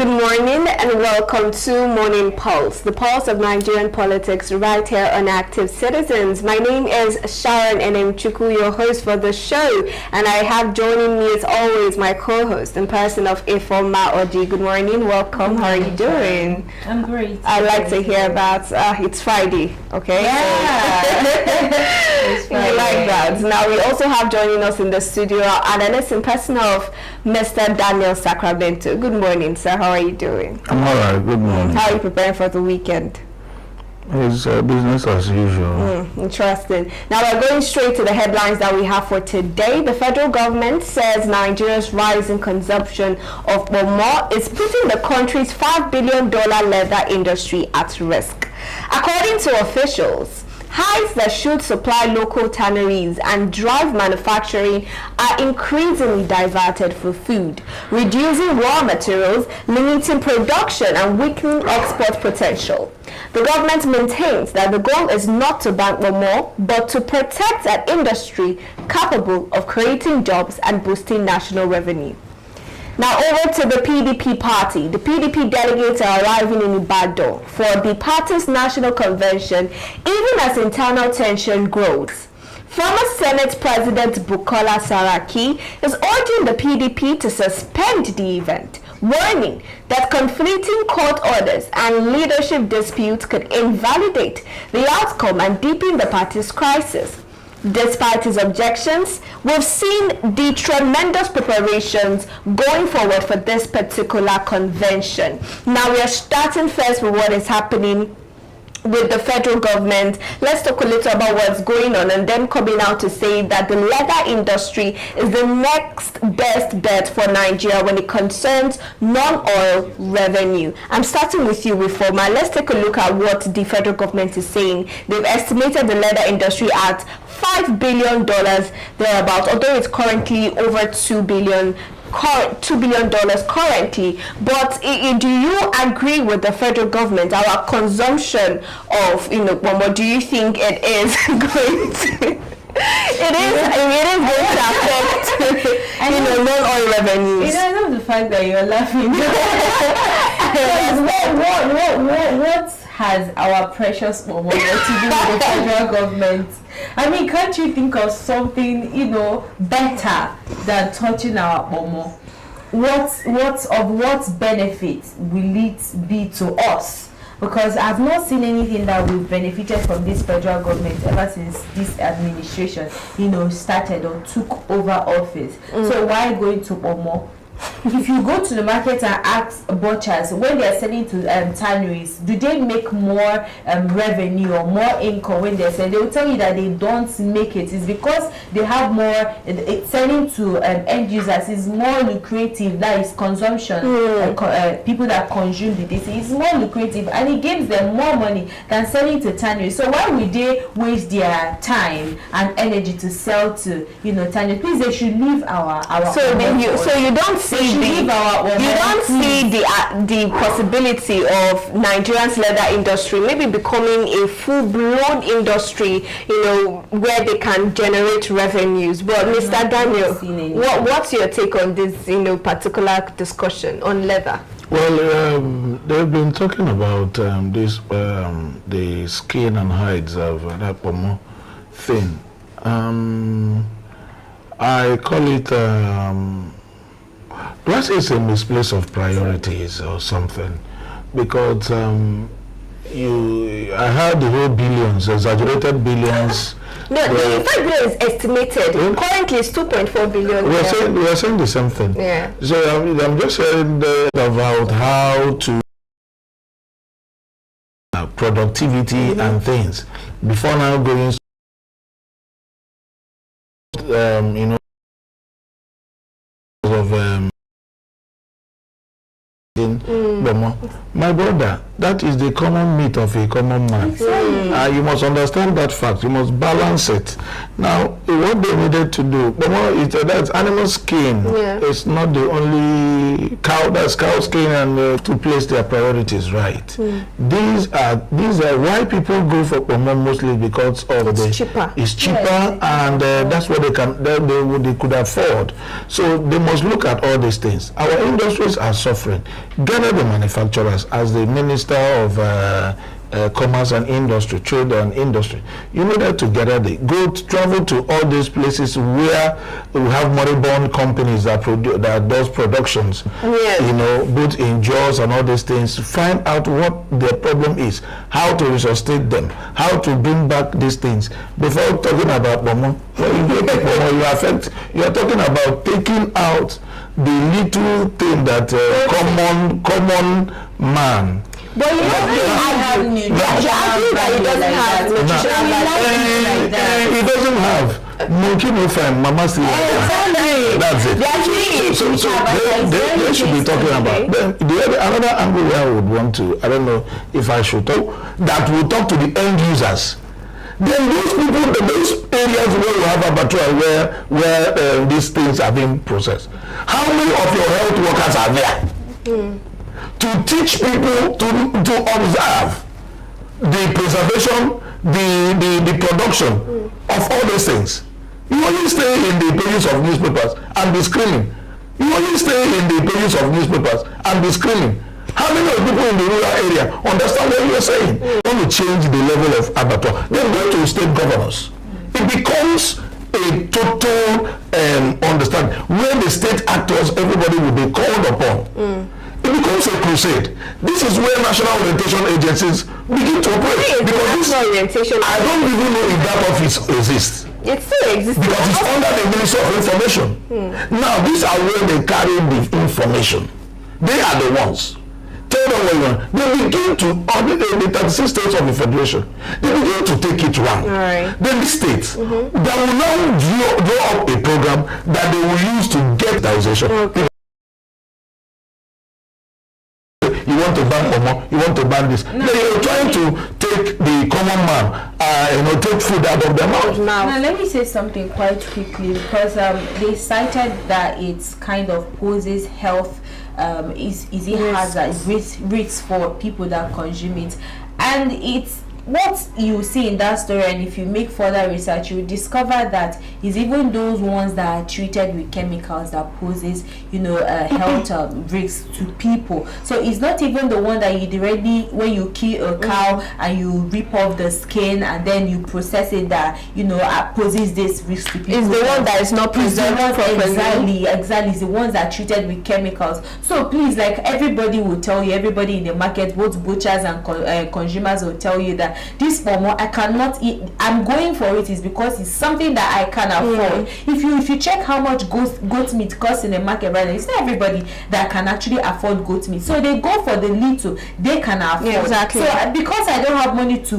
Good morning and welcome to Morning Pulse, the pulse of Nigerian politics right here on Active Citizens. My name is Sharon Enemchukwu, your host for the show, and I have joining me as always my co-host in person of Ifoma Odi. Good morning, welcome. How are you doing? I'm great. I'd like to hear about it's Friday, okay? Yeah. It's Friday. We like that. Now we also have joining us in the studio our analyst in person of Mr. Daniel Sacramento. Good morning, sir. How are you doing? I'm all right. Good morning. How are you preparing for the weekend? It's business as usual. Interesting. Now we're going straight to the headlines that we have for today. The federal government says Nigeria's rising consumption of PONMO is putting the country's $5 billion leather industry at risk. According to officials, hides that should supply local tanneries and drive manufacturing are increasingly diverted for food, reducing raw materials, limiting production and weakening export potential. The government maintains that the goal is not to ban PONMO, but to protect an industry capable of creating jobs and boosting national revenue. Now over to the PDP party. The PDP delegates are arriving in Ibadan for the party's national convention, even as internal tension grows. Former Senate President Bukola Saraki is urging the PDP to suspend the event, warning that conflicting court orders and leadership disputes could invalidate the outcome and deepen the party's crisis. Despite his objections, we've seen the tremendous preparations going forward for this particular convention. Now we are starting first with what is happening with the federal government. Let's talk a little about what's going on and then coming out to say that the leather industry is the next best bet for Nigeria when it concerns non-oil revenue. I'm starting with you, Reformer. Let's take a look at what the federal government is saying. They've estimated the leather industry at $5 billion thereabout, although it's currently over $2 billion currently. But do you agree with the federal government? Our consumption of PONMO, do you think it is going to it is going to affect non-oil revenues? I love the fact that you're laughing. What has our precious PONMO to do with the federal government? I mean, can't you think of something, better than touching our PONMO? What benefit will it be to us? Because I've not seen anything that we've benefited from this federal government ever since this administration, started or took over office. So why going to PONMO? If you go to the market and ask butchers when they are selling to tanneries, do they make more revenue or more income when they're selling? They will tell you that they don't make it. It's because they have more, selling to end users is more lucrative. That is consumption. People that consume the DC is more lucrative and it gives them more money than selling to tanneries. So why would they waste their time and energy to sell to tanneries? Please, they should leave our so you don't see the possibility of Nigeria's leather industry maybe becoming a full-blown industry, where they can generate revenues. But Mr. Daniel, what's your take on this, particular discussion on leather? Well, they've been talking about the skin and hides of that PONMO thing. I call it. Plus, it's a misplace of priorities or something, because I heard the whole billions, exaggerated billions. No, the 5 billion is estimated. Currently, it's 2.4 billion. We're saying the same thing. Yeah. So I'm just saying about how to productivity and things before now going. My brother, that is the common meat of a common man. You must understand that fact. You must balance it. Now, what they needed to do, that's animal skin. It's not the only cow. That's cow skin, and to place their priorities right. These are why people go for PONMO mostly because of it's cheaper. It's cheaper, and that's what they could afford. So they must look at all these things. Our industries are suffering. gather the manufacturers as the Minister of Commerce and Industry, Trade and Industry. You needed to gather travel to all these places where we have moribund companies that does productions, you know, both in jaws and all these things. Find out what their problem is, how to resuscitate them, how to bring back these things. Before talking about PONMO, when you get PONMO, you are talking about taking out the little thing that common man. But you have nutritional value. It doesn't have nutritional value. It doesn't have. Monkey no fine, mama still. That's it. So they should be talking about. Then another angle where I would want to, I don't know if I should talk, that will talk to the end users. Then those people, those areas where you have abattoir, where these things are being processed. How many of your health workers are there? To teach people to observe the preservation, the production of all those things. You only stay in the pages of newspapers and be screaming. You only stay in the pages of newspapers and be screaming. How many of people in the rural area understand what you're saying? You want to change the level of abattoir, then go to state governors. It becomes a total understanding where the state actors, everybody will be called upon. It becomes a crusade. This is where national orientation agencies begin to operate. Because I don't even know if that office exists. It still exists. Because it's under the Ministry of Information. Now, these are where they carry the information. They are the ones. Tell them what you want. They begin to, the 36 states of the Federation, they begin to take it round. Right. Then the states, that will now draw up a program that they will use to get digitization. Okay. You want to ban PONMO, you want to ban this. No, you're trying to take the common man, take food out of their mouth. Now, let me say something quite quickly, because they cited that it kind of poses health hazard risks for people that consume it, and it's what you see in that story, and if you make further research, you will discover that it's even those ones that are treated with chemicals that poses, health risks to people. So it's not even the one that you directly, when you kill a cow and you rip off the skin and then you process it, that poses this risk to people. It's the one that is not preserved properly. Exactly. It's the ones that are treated with chemicals. So please, like everybody will tell you, everybody in the market, both butchers and consumers will tell you that this PONMO I cannot eat. I'm going for it is because it's something that I can afford. If you check how much goat meat costs in the market right now, it's not everybody that can actually afford goat meat. So they go for the little they can afford. Yeah, exactly. So because I don't have money to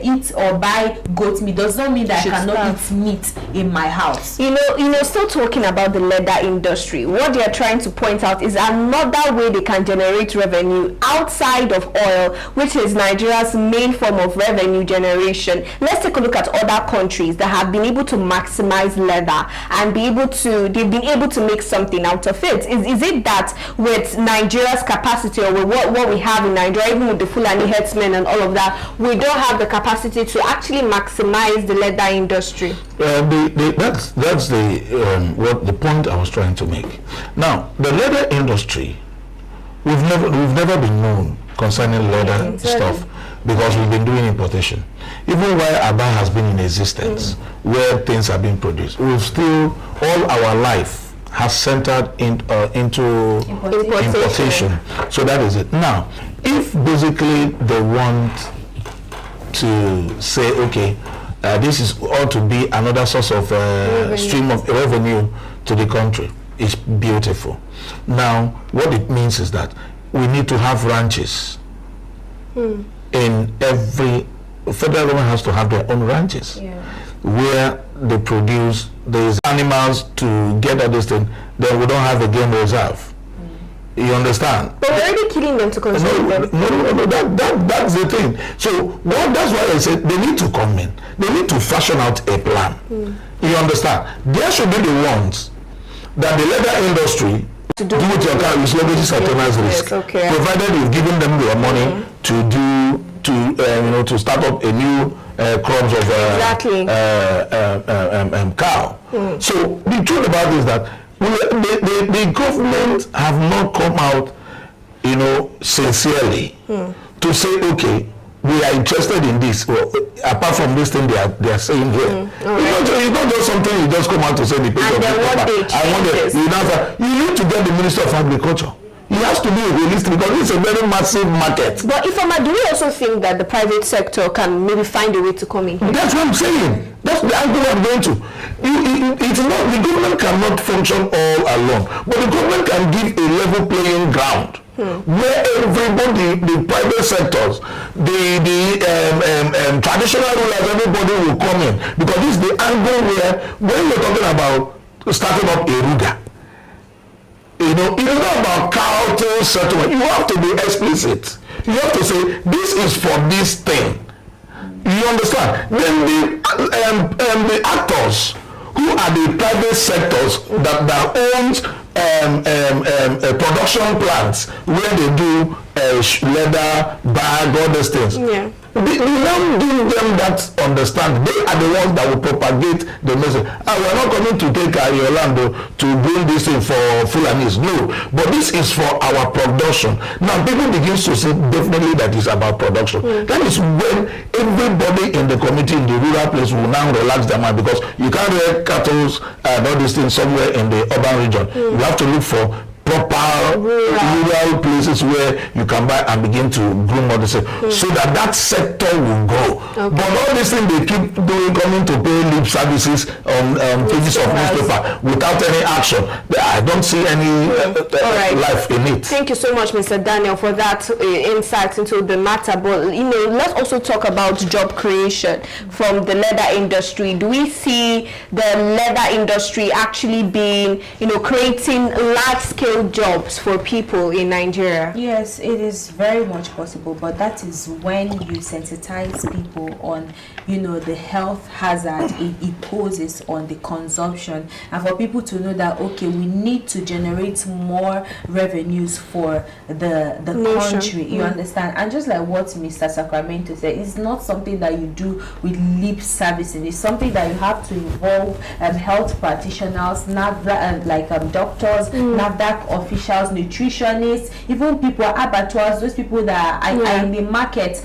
eat or buy goat meat does not mean that I cannot eat meat in my house. Still talking about the leather industry, what they are trying to point out is another way they can generate revenue outside of oil, which is Nigeria's main form of revenue generation. Let's take a look at other countries that have been able to maximize leather and they've been able to make something out of it. Is it that with Nigeria's capacity, or with what we have in Nigeria, even with the Fulani herdsmen and all of that, we don't have the capacity to actually maximize the leather industry? That's the point I was trying to make. Now, the leather industry, we've never been known concerning leather stuff, because we've been doing importation. Even while ABBA has been in existence, where things are being produced, we've still, all our life has centered into importation. So that is it. Now, if basically they want to say, okay, this is ought to be another source of stream of revenue to the country, it's beautiful. Now, what it means is that we need to have ranches. In every federal government has to have their own ranches where they produce these animals to get all this thing. Then we don't have a game reserve. You understand? But we're already killing them to consume them. No, that's the thing. So that's why I said they need to come in. They need to fashion out a plan. You understand? There should be the ones that the leather industry do with your car is leverage certain risk, provided you've given them their money to start up a new crops of cow. So the truth about it is that the government have not come out sincerely to say, okay, we are interested in this, apart from this thing they are saying here. It's not just something you just come out to say the page of the paper. You need to get the Minister of Agriculture. He has to be realistic because it's a very massive market. But if do we also think that the private sector can maybe find a way to come in? That's what I'm saying. That's the angle I'm going to. It's not, the government cannot function all alone, but the government can give a level playing ground where everybody, the private sectors, the traditional rulers, everybody will come in, because this is the angle where, when you're talking about starting up a ruga, it's not about cattle settlement. You have to be explicit. You have to say, this is for this thing. You understand? Then the actors who are the private sectors that owns production plants where they do leather, bag, all those things. Yeah. We now give them that understand. They are the ones that will propagate the message. We are not coming to take your land to bring this in for Fulanis. No, but this is for our production. Now people begin to see definitely that it's about production. That is when everybody in the community in the rural place will now relax their mind, because you can't rear cattle and all these things somewhere in the urban region. You have to look for proper rural places where you can buy and begin to groom all this, so that sector will grow. But all these things they keep doing, coming to pay lip services on pages of newspaper without any action. I don't see any life in it. Thank you so much, Mr. Daniel, for that insight into the matter. But let's also talk about job creation from the leather industry. Do we see the leather industry actually being, creating large-scale jobs for people in Nigeria? Yes, it is very much possible, but that is when you sensitize people on, the health hazard it poses on the consumption, and for people to know that, okay, we need to generate more revenues for the country. You understand? And just like what Mr. Sacramento said, it's not something that you do with lip servicing. It's something that you have to involve health practitioners, doctors, NAFDAC officials, nutritionists, even people at abattoirs, those people that are in the market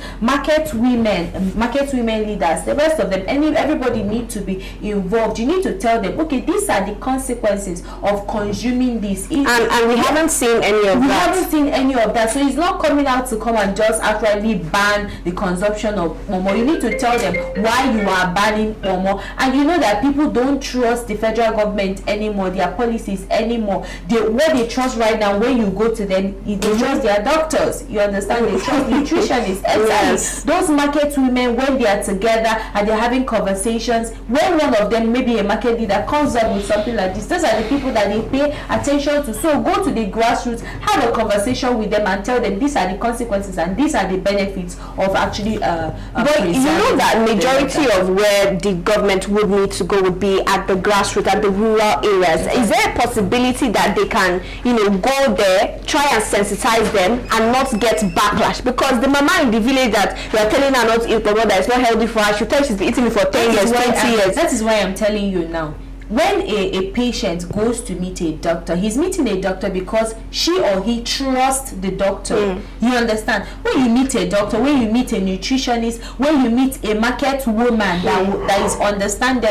women leaders, the rest of them, everybody need to be involved. You need to tell them, okay, these are the consequences of consuming this. And we haven't seen any of that. We haven't seen any of that. So it's not coming out to come and just actually ban the consumption of PONMO. You need to tell them why you are banning PONMO. And you know that people don't trust the federal government anymore, their policies anymore. What they trust right now, when you go to them, they trust their doctors. You understand? They trust nutritionists. Yes. Those market women, when they are together and they're having conversations, when one of them, maybe a market leader, comes up with something like this, those are the people that they pay attention to. So go to the grassroots, have a conversation with them and tell them these are the consequences and these are the benefits of actually but you know that majority of where the government would need to go would be at the grassroots, at the rural areas. Is there a possibility that they can go there, try and sensitize them and not get backlash? Because the mama in the village that you are telling her not to eat that it's not healthy for her, she tells she's been eating it for 10 years, 20 years. That is why I'm telling you now. When a patient goes to meet a doctor, he's meeting a doctor because she or he trusts the doctor. You understand? When you meet a doctor, when you meet a nutritionist, when you meet a market woman that is understanding,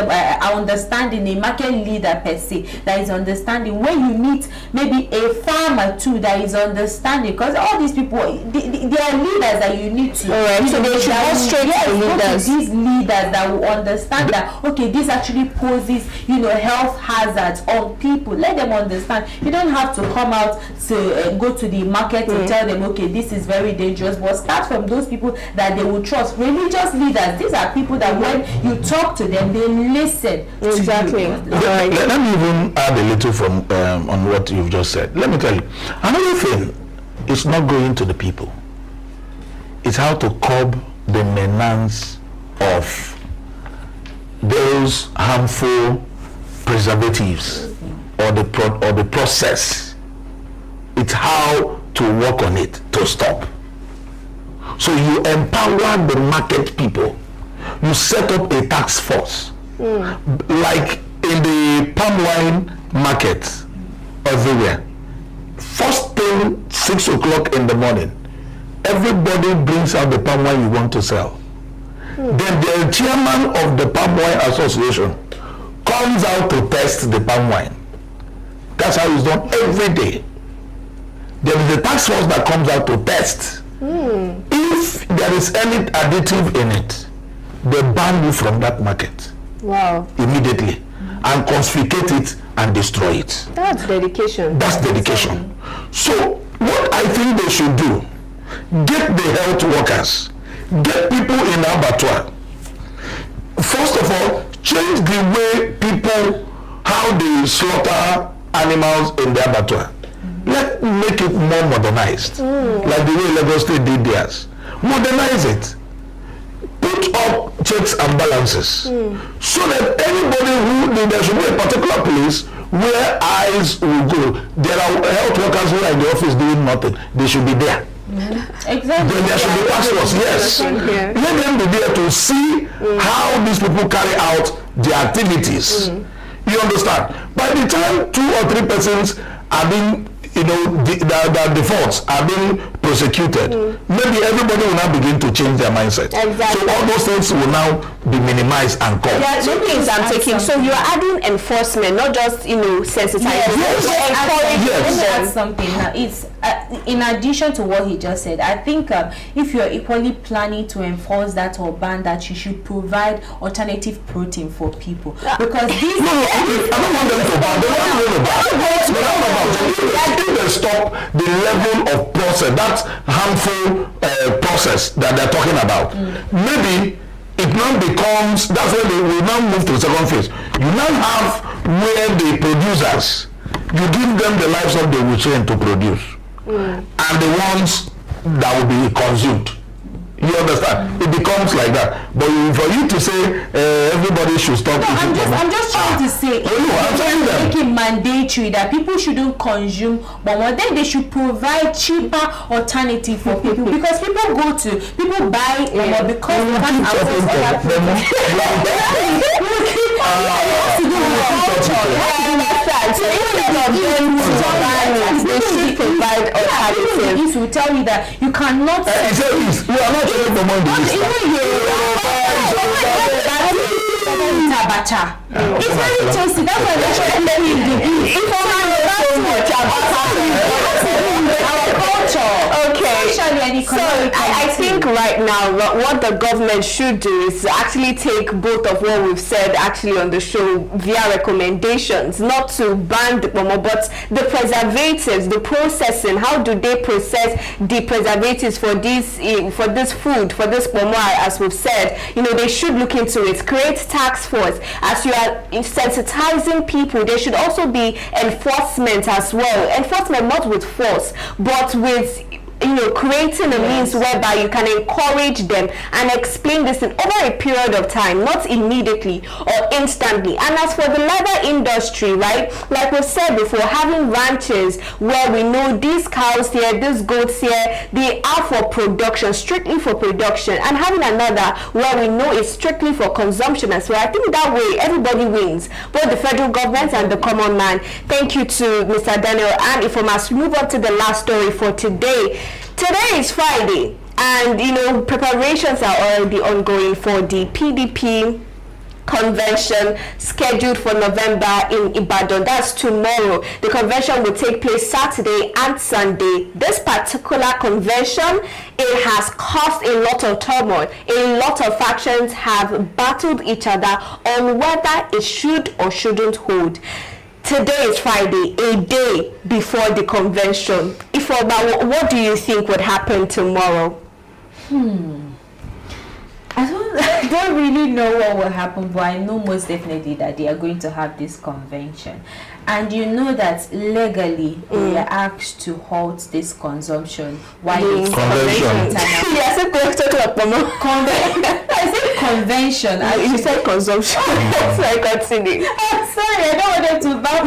a market leader per se, that is understanding, when you meet maybe a farmer too that is understanding, because all these people, they are leaders that you need to. So they should go straight to leaders. These leaders that will understand that, okay, this actually poses, health hazards on people. Let them understand. You don't have to come out to go to the market and tell them, okay, this is very dangerous. But start from those people that they will trust. Religious leaders, these are people that when you talk to them, they listen. Exactly. Let me even add a little from on what you've just said. Let me tell you, another thing is not going to the people. It's how to curb the menace of those harmful preservatives or the process. It's how to work on it to stop. So you empower the market people. You set up a task force, like in the palm wine market everywhere. First open 6 o'clock in the morning, everybody brings out the palm wine you want to sell. Then the chairman of the Palm Wine Association comes out to test the palm wine. That's how it's done every day. There is a task force that comes out to test. If there is any additive in it, they ban you from that market. Wow. Immediately. And confiscate it and destroy it. That's dedication. That's dedication. So what I think they should do, get the health workers, get people in abattoir. First of all, change the way people, how they slaughter animals in the abattoir. Let's make it more modernized, like the way Lagos State did theirs. Modernize it. Put up checks and balances, so that anybody there should be a particular place where eyes will go. There are health workers who are in the office doing nothing. They should be there. Exactly. Then there should be task force. Yes. Let them be there to see how these people carry out their activities. You understand? By the time 2 or 3 persons are being, the defaults are being prosecuted, maybe everybody will now begin to change their mindset. Exactly. So all those things will now be minimized and cut. Yeah, two things I'm taking. So you're adding enforcement, not just sensitizing. Yes. Let me add something. It's in addition to what he just said. I think if you're equally planning to enforce that or ban that, you should provide alternative protein for people, because these. I don't want them to ban. They want to stop the level of process, that harmful process that they're talking about. Maybe it now becomes, that's when we will now move to the second phase. You now have where the producers, you give them the livestock they will train to produce, and the ones that will be consumed. You understand? It becomes like that. But for you to say everybody should stop eating, I'm just trying to say, make it mandatory that people shouldn't consume, but then they should provide cheaper alternative for people, because people buy because they can't access other they should provide alternatives. This will tell you that you cannot. You are not even the money. It's very tasty. That's why we're trying to do our culture. Okay. So I think right now what the government should do is actually take both of what we've said actually on the show via recommendations, not to ban the PONMO, but the preservatives, the processing. How do they process the preservatives for this food, for this PONMO? As we've said, they should look into it. Create task force. As you are sensitizing people, there should also be enforcement as well. Enforcement not with force, but with creating a means whereby you can encourage them and explain this in over a period of time, not immediately or instantly. And as for the leather industry, right, like we said before, having ranches where we know these cows here, these goats here, they are for production, strictly for production, and having another where we know it's strictly for consumption as well. I think that way everybody wins, both the federal government and the common man. Thank you to Mr. Daniel and Informas. We move on to the last story for today. Today is Friday, and preparations are already ongoing for the PDP convention scheduled for November in Ibadan. That's tomorrow. The convention will take place Saturday and Sunday. This particular convention, it has caused a lot of turmoil. A lot of factions have battled each other on whether it should or shouldn't hold. Today is Friday, a day before the convention. What do you think would happen tomorrow? I don't really know what will happen, but I know most definitely that they are going to have this convention. And you know that legally they are asked to halt this consumption. Why it's convention? Yes, I said convention. You said consumption. So I continue. I'm sorry, I don't want them to bow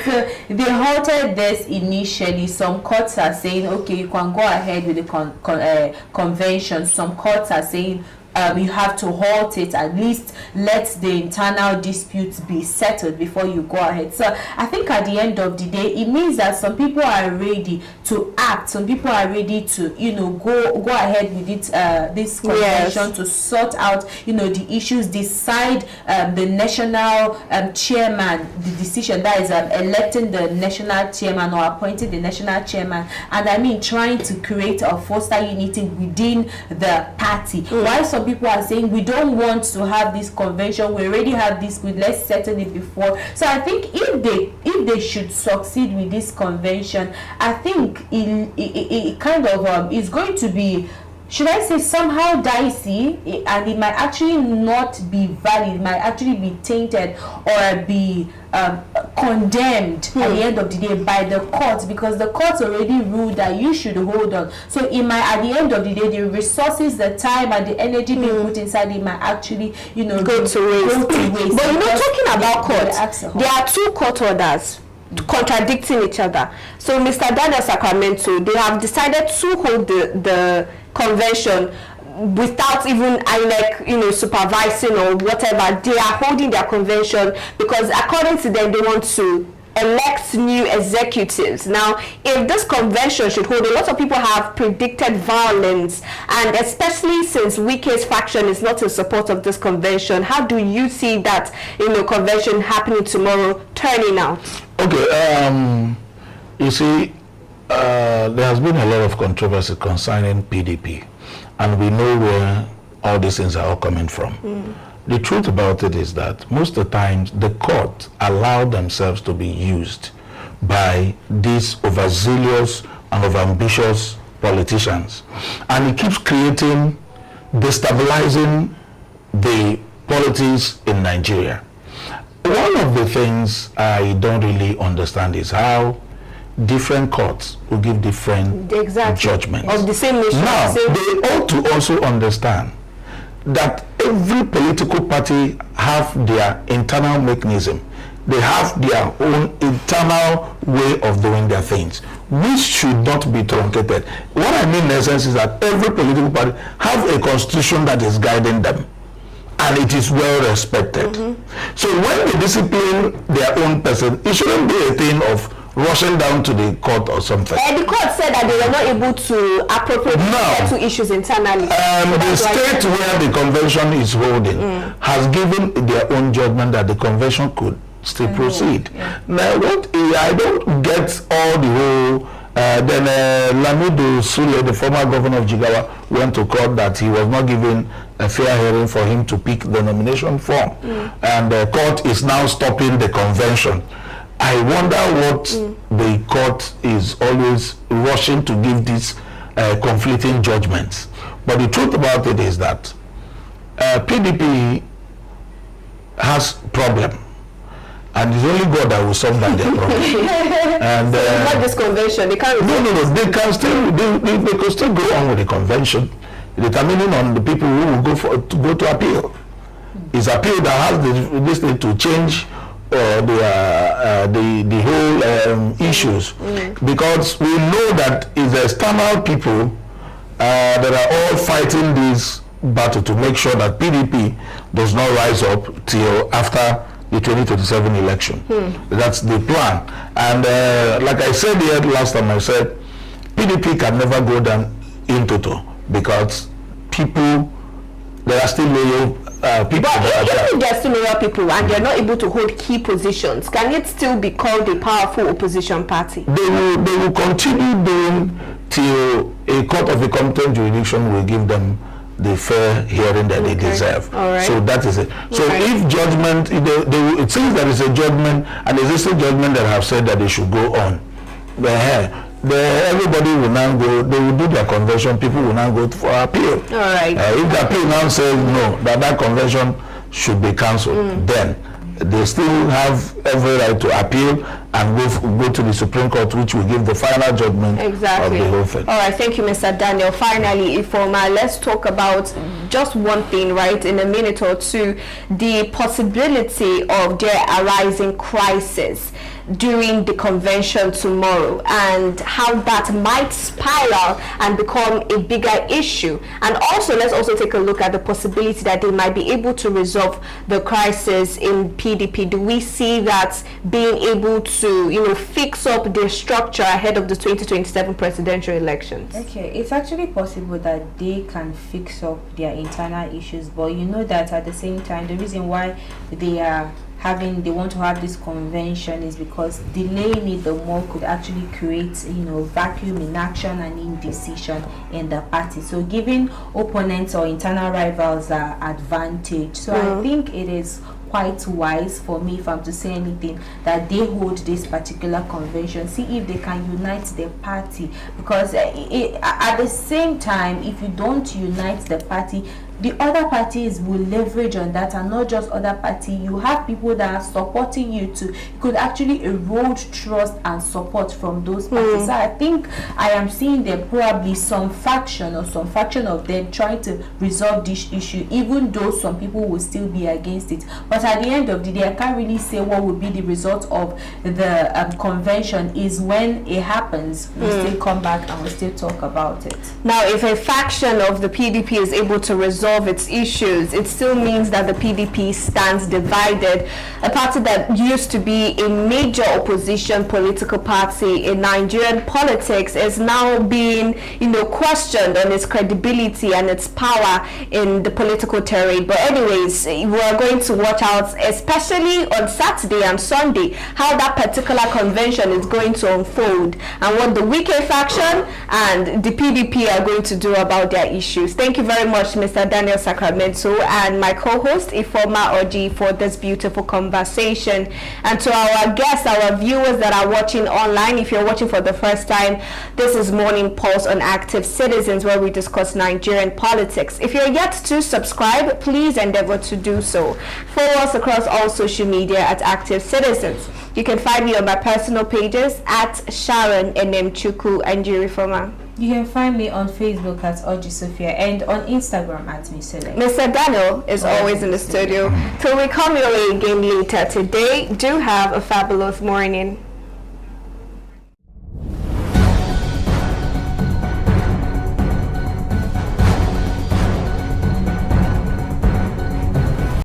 so they halted this initially. Some courts are saying, okay, you can go ahead with the convention. Some courts are saying, you have to halt it, at least let the internal disputes be settled before you go ahead. So I think at the end of the day, it means that some people are ready to act, some people are ready to, you know, go ahead with it, this convention, to sort out, you know, the issues, decide the national chairman, the decision that is electing the national chairman or appointing the national chairman, and I mean trying to create or foster unity within the party. While some people are saying we don't want to have this convention, we already have this, let's settle it before. So I think if they should succeed with this convention, I think it kind of is going to be, should I say, somehow dicey, and it might actually not be valid, it might actually be tainted or be condemned at the end of the day by the courts, because the courts already ruled that you should hold on. So it might, at the end of the day, the resources, the time and the energy being put inside it might actually, you know, go to waste. But you know, talking about courts, there are two court orders contradicting each other. So Mr. Daniel Sacramento, they have decided to hold the convention without even INEC, you know, supervising or whatever. They are holding their convention because according to them, they want to elect new executives. Now, if this convention should hold, a lot of people have predicted violence, and especially since Wike's faction is not in support of this convention, how do you see that, you know, convention happening tomorrow turning out? Okay, you see, there has been a lot of controversy concerning PDP, and we know where all these things are all coming from. The truth about it is that most of the times the court allow themselves to be used by these overzealous and overambitious politicians, and it keeps destabilizing the politics in Nigeria. One of the things I don't really understand is how different courts will give different judgments of the same nation. Now, they ought to also understand that every political party have their internal mechanism. They have their own internal way of doing their things, which should not be truncated. What I mean in essence is that every political party have a constitution that is guiding them, and it is well respected. So when they discipline their own person, it shouldn't be a thing of rushing down to the court or something. The court said that they were not able to appropriate two issues internally. The state where the convention is holding has given their own judgment that the convention could still proceed. Now, what I don't get all the whole. Then Lamido Sule, the former governor of Jigawa, went to court that he was not given a fair hearing for him to pick the nomination form, and the court is now stopping the convention. I wonder what the court is always rushing to give these conflicting judgments. But the truth about it is that PDP has problem, and it's only God that will solve that their problem. And not this convention, they can't. No. They can still they could still go on with the convention, determining on the people who will go to appeal. It's appeal that has this thing to change the whole issues, because we know that it's the external people that are all fighting this battle to make sure that PDP does not rise up till after the 2027 election. That's the plan. And like I said here last time, I said PDP can never go down in total because people, there are still loyal people. But if there are still loyal people and they're not able to hold key positions, can it still be called a powerful opposition party? They will continue doing till a court of a competent jurisdiction will give them the fair hearing that they deserve. So that is it. So if judgment, it seems there is a judgment, and there is a judgment that have said that they should go on. Everybody will now go, they will do their convention, people will now go for appeal. If the appeal now says no, that convention should be cancelled, then they still have every right to appeal and go to the Supreme Court, which will give the final judgment of the whole thing. All right, thank you, Mr. Daniel. Finally, Ifoma, let's talk about just one thing, right, in a minute or two, the possibility of there arising crisis during the convention tomorrow and how that might spiral and become a bigger issue. And also, let's also take a look at the possibility that they might be able to resolve the crisis in PDP. Do we see that being able to, you know, fix up their structure ahead of the 2027 presidential elections? Okay, it's actually possible that they can fix up their internal issues, but you know that at the same time, the reason why they want to have this convention is because delaying it the more could actually create, you know, vacuum, inaction and indecision in the party. So giving opponents or internal rivals an advantage. So I think it is quite wise for me, if I'm to say anything, that they hold this particular convention, see if they can unite the party, because at the same time, if you don't unite the party, the other parties will leverage on that, and not just other party. You have people that are supporting you too. You could actually erode trust and support from those parties. So I think I am seeing them probably some faction of them trying to resolve this issue, even though some people will still be against it. But at the end of the day, I can't really say what would be the result of the convention. Is when it happens, we'll still come back and we'll still talk about it. Now, if a faction of the PDP is able to resolve its issues, it still means that the PDP stands divided. A party that used to be a major opposition political party in Nigerian politics is now being, you know, questioned on its credibility and its power in the political terrain. But anyways, we're going to watch out, especially on Saturday and Sunday, how that particular convention is going to unfold and what the Wike faction and the PDP are going to do about their issues. Thank you very much, Mr. Daniel Sacramento, and my co-host Ifoma Oji, for this beautiful conversation. And to our guests, our viewers that are watching online, if you're watching for the first time, this is Morning Pulse on Active Citizens, where we discuss Nigerian politics. If you're yet to subscribe, please endeavor to do so. Follow us across all social media at Active Citizens. You can find me on my personal pages at Sharon Enemchuku and Ifoma. You can find me on Facebook at Oji Sophia and on Instagram at Misele. Mr. Daniel is always in the studio. Till we come your way again later today, do have a fabulous morning.